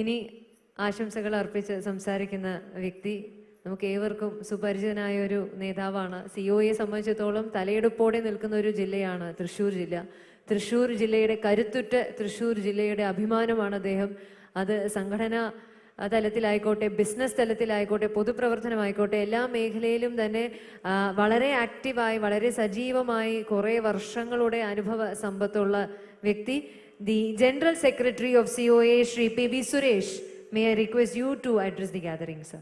ഇനി ആശംസകൾ അർപ്പിച്ച് സംസാരിക്കുന്ന വ്യക്തി നമുക്ക് ഏവർക്കും സുപരിചിതനായ ഒരു നേതാവാണ്. സിഒയെ സംബന്ധിച്ചിടത്തോളം തലയെടുപ്പോടെ നിൽക്കുന്ന ഒരു ജില്ലയാണ് തൃശ്ശൂർ ജില്ല. തൃശ്ശൂർ ജില്ലയുടെ കരുത്തുറ്റ തൃശ്ശൂർ ജില്ലയുടെ അഭിമാനമാണ് അദ്ദേഹം. അത് സംഘടനാ തലത്തിലായിക്കോട്ടെ, ബിസിനസ് തലത്തിലായിക്കോട്ടെ, പൊതുപ്രവർത്തനമായിക്കോട്ടെ, എല്ലാ മേഖലയിലും തന്നെ വളരെ ആക്റ്റീവായി, വളരെ സജീവമായി കുറേ വർഷങ്ങളുടെ അനുഭവ സമ്പത്തുള്ള വ്യക്തി. The General Secretary of COA, Shri P.B. Suresh, may I request you to address the gathering, sir.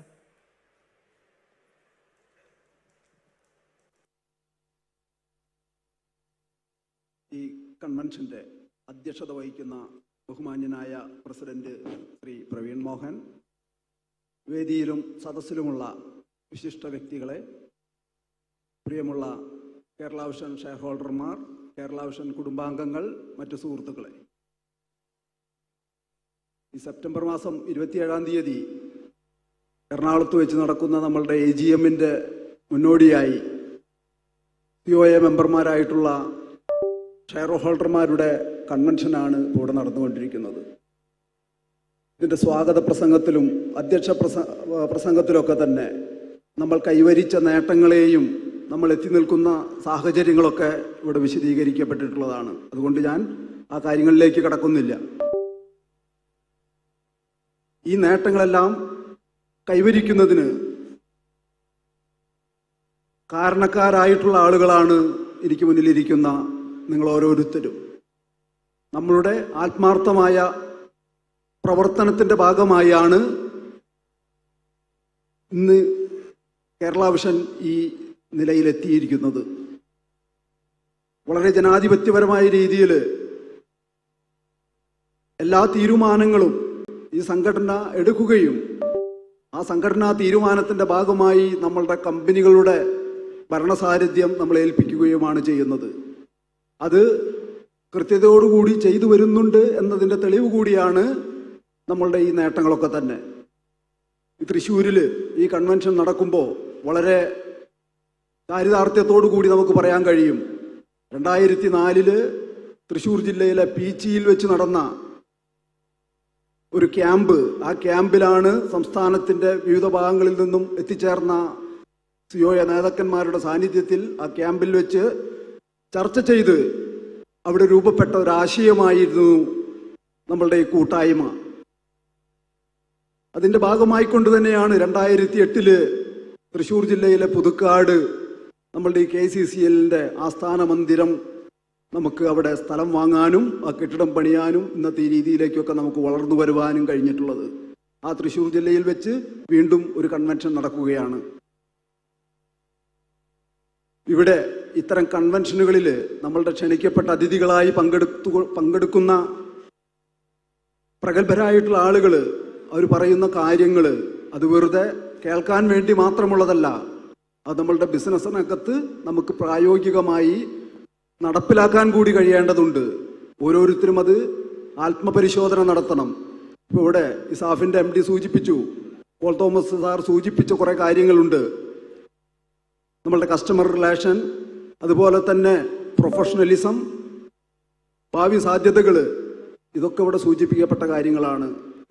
ഈ കൺവെൻഷന്റെ അധ്യക്ഷത വഹിക്കുന്ന ബഹുമാന്യനായ പ്രസിഡന്റ് ശ്രീ പ്രവീൺ മോഹൻ, വേദിയിലും സദസ്സിലുമുള്ള വിശിഷ്ട വ്യക്തികളെ, പ്രിയമുള്ള കേരള വിഷൻ ഷെയർ ഹോൾഡർമാർ, കേരള വിഷൻ കുടുംബാംഗങ്ങൾ, മറ്റു സുഹൃത്തുക്കളെ, ഈ സെപ്റ്റംബർ മാസം 27-ാം തീയതി എറണാകുളത്ത് വെച്ച് നടക്കുന്ന നമ്മളുടെ AGM-ന്റെ മുന്നോടിയായി COA മെമ്പർമാരായിട്ടുള്ള ഷെയർ ഹോൾഡർമാരുടെ കൺവെൻഷനാണ് ഇവിടെ നടന്നുകൊണ്ടിരിക്കുന്നത്. ഇതിൻ്റെ സ്വാഗത പ്രസംഗത്തിലും അധ്യക്ഷ പ്രസംഗത്തിലൊക്കെ തന്നെ നമ്മൾ കൈവരിച്ച നേട്ടങ്ങളെയും നമ്മൾ എത്തി നിൽക്കുന്ന സാഹചര്യങ്ങളൊക്കെ ഇവിടെ വിശദീകരിക്കപ്പെട്ടിട്ടുള്ളതാണ്. അതുകൊണ്ട് ഞാൻ ആ കാര്യങ്ങളിലേക്ക് കടക്കുന്നില്ല. ഈ നേട്ടങ്ങളെല്ലാം കൈവരിക്കുന്നതിന് കാരണക്കാരായിട്ടുള്ള ആളുകളാണ് എനിക്ക് മുന്നിലിരിക്കുന്ന നിങ്ങൾ ഓരോരുത്തരും. നമ്മളുടെ ആത്മാർത്ഥമായ പ്രവർത്തനത്തിൻ്റെ ഭാഗമായാണ് ഇന്ന് കേരള വിഷൻ ഈ നിലയിലെത്തിയിരിക്കുന്നത്. വളരെ ജനാധിപത്യപരമായ രീതിയിൽ എല്ലാ തീരുമാനങ്ങളും ഈ സംഘടന എടുക്കുകയും ആ സംഘടനാ തീരുമാനത്തിൻ്റെ ഭാഗമായി നമ്മളുടെ കമ്പനികളുടെ ഭരണസാരഥ്യം നമ്മൾ ഏൽപ്പിക്കുകയുമാണ് ചെയ്യുന്നത്. അത് കൃത്യതയോടുകൂടി ചെയ്തു വരുന്നുണ്ട് എന്നതിൻ്റെ തെളിവ് കൂടിയാണ് നമ്മളുടെ ഈ നേട്ടങ്ങളൊക്കെ തന്നെ. ഈ തൃശ്ശൂരിൽ ഈ കൺവെൻഷൻ നടക്കുമ്പോൾ വളരെ ചാരിതാർത്ഥ്യത്തോടു കൂടി നമുക്ക് പറയാൻ കഴിയും, 2004 തൃശ്ശൂർ ജില്ലയിലെ പീച്ചിയിൽ വെച്ച് നടന്ന ഒരു ക്യാമ്പ്, ആ ക്യാമ്പിലാണ് സംസ്ഥാനത്തിൻ്റെ വിവിധ ഭാഗങ്ങളിൽ നിന്നും എത്തിച്ചേർന്ന COA നേതാക്കന്മാരുടെ സാന്നിധ്യത്തിൽ ആ ക്യാമ്പിൽ വെച്ച് ചർച്ച ചെയ്ത് അവിടെ രൂപപ്പെട്ട ഒരാശയമായിരുന്നു നമ്മളുടെ ഈ കൂട്ടായ്മ. അതിൻ്റെ ഭാഗമായിക്കൊണ്ട് തന്നെയാണ് 2008 തൃശ്ശൂർ ജില്ലയിലെ പുതുക്കാട് നമ്മളുടെ ഈ KCCL-ന്റെ ആസ്ഥാന മന്ദിരം നമുക്ക് അവിടെ സ്ഥലം വാങ്ങാനും ആ കെട്ടിടം പണിയാനും ഇന്നത്തെ ഈ രീതിയിലേക്കൊക്കെ നമുക്ക് വളർന്നു വരുവാനും കഴിഞ്ഞിട്ടുള്ളത്. ആ തൃശ്ശൂർ ജില്ലയിൽ വെച്ച് വീണ്ടും ഒരു കൺവെൻഷൻ നടക്കുകയാണ്. ഇവിടെ ഇത്തരം കൺവെൻഷനുകളിൽ നമ്മളുടെ ക്ഷണിക്കപ്പെട്ട അതിഥികളായി പങ്കെടുക്കുന്ന പ്രഗത്ഭരായിട്ടുള്ള ആളുകൾ അവർ പറയുന്ന കാര്യങ്ങൾ അത് വെറുതെ കേൾക്കാൻ വേണ്ടി മാത്രമുള്ളതല്ല, അത് നമ്മളുടെ ബിസിനസ്സിനകത്ത് നമുക്ക് പ്രായോഗികമായി നടപ്പിലാക്കാൻ കൂടി കഴിയേണ്ടതുണ്ട്. ഓരോരുത്തരും അത് ആത്മപരിശോധന നടത്തണം. ഇപ്പോൾ ഇവിടെ ഇസാഫിൻ്റെ MD സൂചിപ്പിച്ചു, പോൾ തോമസ് സാർ സൂചിപ്പിച്ച കുറേ കാര്യങ്ങളുണ്ട്. നമ്മളുടെ കസ്റ്റമർ റിലേഷൻ, അതുപോലെ തന്നെ പ്രൊഫഷണലിസം, ഭാവി സാധ്യതകൾ, ഇതൊക്കെ ഇവിടെ സൂചിപ്പിക്കപ്പെട്ട കാര്യങ്ങളാണ്.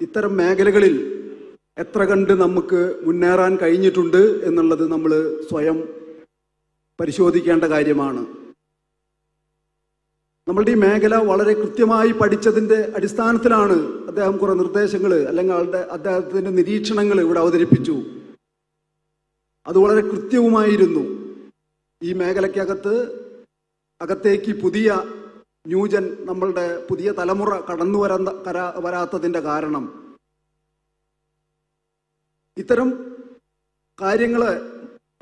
ഇത്തരം മേഖലകളിൽ എത്ര കണ്ട് നമുക്ക് മുന്നേറാൻ കഴിഞ്ഞിട്ടുണ്ട് എന്നുള്ളത് നമ്മൾ സ്വയം പരിശോധിക്കേണ്ട കാര്യമാണ്. നമ്മളുടെ ഈ മേഖല വളരെ കൃത്യമായി പഠിച്ചതിൻ്റെ അടിസ്ഥാനത്തിലാണ് അദ്ദേഹം കുറേ നിർദ്ദേശങ്ങൾ അല്ലെങ്കിൽ അദ്ദേഹത്തിൻ്റെ നിരീക്ഷണങ്ങൾ ഇവിടെ അവതരിപ്പിച്ചു. അത് വളരെ കൃത്യവുമായിരുന്നു. ഈ മേഖലയ്ക്കകത്തേക്ക് പുതിയ ന്യൂജൻ, നമ്മളുടെ പുതിയ തലമുറ കടന്നു വരാത്തതിൻ്റെ കാരണം ഇത്തരം കാര്യങ്ങളെ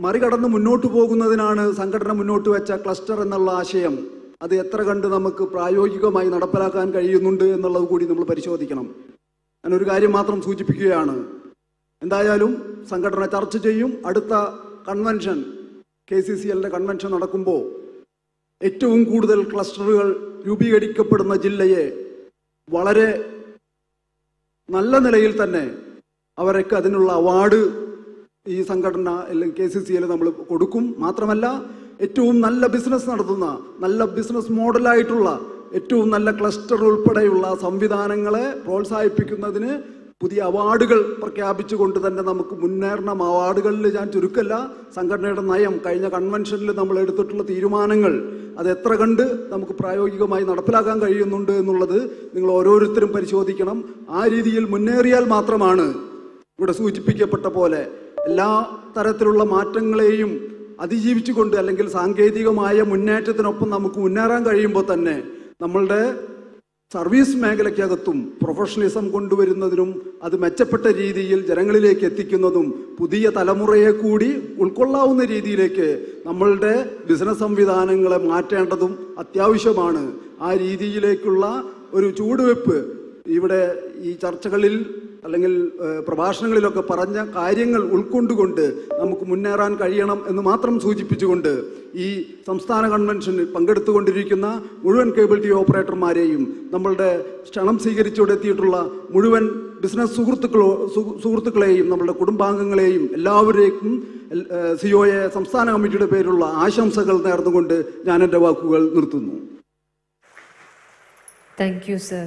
മറികടന്ന് മുന്നോട്ട് പോകുന്നതിനാണ് സംഘടന മുന്നോട്ട് വെച്ച ക്ലസ്റ്റർ എന്നുള്ള ആശയം. അത് എത്ര കണ്ട് നമുക്ക് പ്രായോഗികമായി നടപ്പിലാക്കാൻ കഴിയുന്നുണ്ട് എന്നുള്ളത് കൂടി നമ്മൾ പരിശോധിക്കണം. ഞാനൊരു കാര്യം മാത്രം സൂചിപ്പിക്കുകയാണ്. എന്തായാലും സംഘടന ചർച്ച ചെയ്യും. അടുത്ത കൺവെൻഷൻ, KCCL-ന്റെ കൺവെൻഷൻ നടക്കുമ്പോൾ ഏറ്റവും കൂടുതൽ ക്ലസ്റ്ററുകൾ രൂപീകരിക്കപ്പെടുന്ന ജില്ലയെ വളരെ നല്ല നിലയിൽ തന്നെ അവർക്ക് അതിനുള്ള അവാർഡ് ഈ സംഘടന അല്ലെങ്കിൽ KCCL നമ്മൾ കൊടുക്കും. മാത്രമല്ല ഏറ്റവും നല്ല ബിസിനസ് നടത്തുന്ന, നല്ല ബിസിനസ് മോഡലായിട്ടുള്ള ഏറ്റവും നല്ല ക്ലസ്റ്റർ ഉൾപ്പെടെയുള്ള സംവിധാനങ്ങളെ പ്രോത്സാഹിപ്പിക്കുന്നതിന് പുതിയ അവാർഡുകൾ പ്രഖ്യാപിച്ചുകൊണ്ട് തന്നെ നമുക്ക് മുന്നേറണം. അവാർഡുകളിൽ ഞാൻ ചുരുക്കല്ല, സംഘടനയുടെ നയം, കഴിഞ്ഞ കൺവെൻഷനിൽ നമ്മൾ എടുത്തിട്ടുള്ള തീരുമാനങ്ങൾ അത് എത്ര കണ്ട് നമുക്ക് പ്രായോഗികമായി നടപ്പിലാക്കാൻ കഴിയുന്നുണ്ട് എന്നുള്ളത് നിങ്ങൾ ഓരോരുത്തരും പരിശോധിക്കണം. ആ രീതിയിൽ മുന്നേറിയാൽ മാത്രമാണ് ഇവിടെ സൂചിപ്പിക്കപ്പെട്ട പോലെ എല്ലാ തരത്തിലുള്ള മാറ്റങ്ങളെയും അതിജീവിച്ചുകൊണ്ട് അല്ലെങ്കിൽ സാങ്കേതികമായ മുന്നേറ്റത്തിനൊപ്പം നമുക്ക് മുന്നേറാൻ കഴിയുമ്പോൾ തന്നെ നമ്മളുടെ സർവീസ് മേഖലയ്ക്കകത്തും പ്രൊഫഷണലിസം കൊണ്ടുവരുന്നതിനും അത് മെച്ചപ്പെട്ട രീതിയിൽ ജനങ്ങളിലേക്ക് എത്തിക്കുന്നതും പുതിയ തലമുറയെ കൂടി ഉൾക്കൊള്ളാവുന്ന രീതിയിലേക്ക് നമ്മളുടെ ബിസിനസ് സംവിധാനങ്ങളെ മാറ്റേണ്ടതും അത്യാവശ്യമാണ്. ആ രീതിയിലേക്കുള്ള ഒരു ചുവടുവെപ്പ് ഇവിടെ ഈ ചർച്ചകളിൽ അല്ലെങ്കിൽ പ്രഭാഷണങ്ങളിലൊക്കെ പറഞ്ഞ കാര്യങ്ങൾ ഉൾക്കൊണ്ടുകൊണ്ട് നമുക്ക് മുന്നേറാൻ കഴിയണം എന്ന് മാത്രം സൂചിപ്പിച്ചുകൊണ്ട് ഈ സംസ്ഥാന കൺവെൻഷനിൽ പങ്കെടുത്തുകൊണ്ടിരിക്കുന്ന മുഴുവൻ കേബിൾ ടി വി ഓപ്പറേറ്റർമാരെയും നമ്മളുടെ ക്ഷണം സ്വീകരിച്ചുകൊണ്ട് എത്തിയിട്ടുള്ള മുഴുവൻ ബിസിനസ് സുഹൃത്തുക്കളെയും നമ്മളുടെ കുടുംബാംഗങ്ങളെയും എല്ലാവരേക്കും സിഒഎ സംസ്ഥാന കമ്മിറ്റിയുടെ പേരിലുള്ള ആശംസകൾ നേർന്നുകൊണ്ട് ഞാൻ എൻ്റെ വാക്കുകൾ നിർത്തുന്നു. Thank you sir.